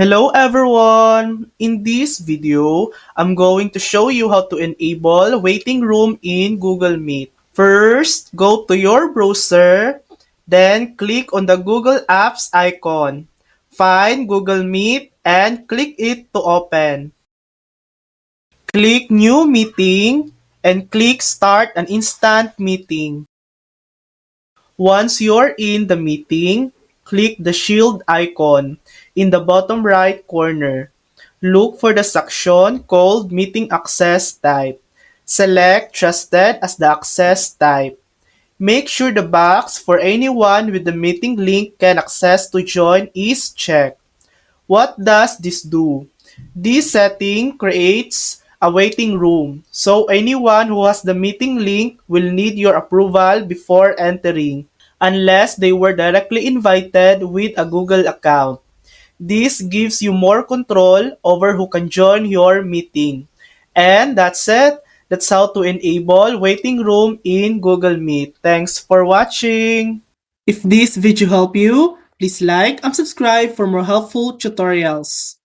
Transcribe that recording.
Hello everyone! In this video, I'm going to show you how to enable waiting room in Google Meet. First, go to your browser, then click on the Google Apps icon. Find Google Meet and click it to open. Click New Meeting and click Start an Instant Meeting. Once you're in the meeting, click the shield icon in the bottom right corner. Look for the section called Meeting Access Type. Select Trusted as the access type. Make sure the box for anyone with the meeting link can access to join is checked. What does this do? This setting creates a waiting room, so anyone who has the meeting link will need your approval before entering, unless they were directly invited with a Google account. This gives you more control over who can join your meeting. And that's it. That's how to enable waiting room in Google Meet. Thanks for watching. If this video helped you, please like and subscribe for more helpful tutorials.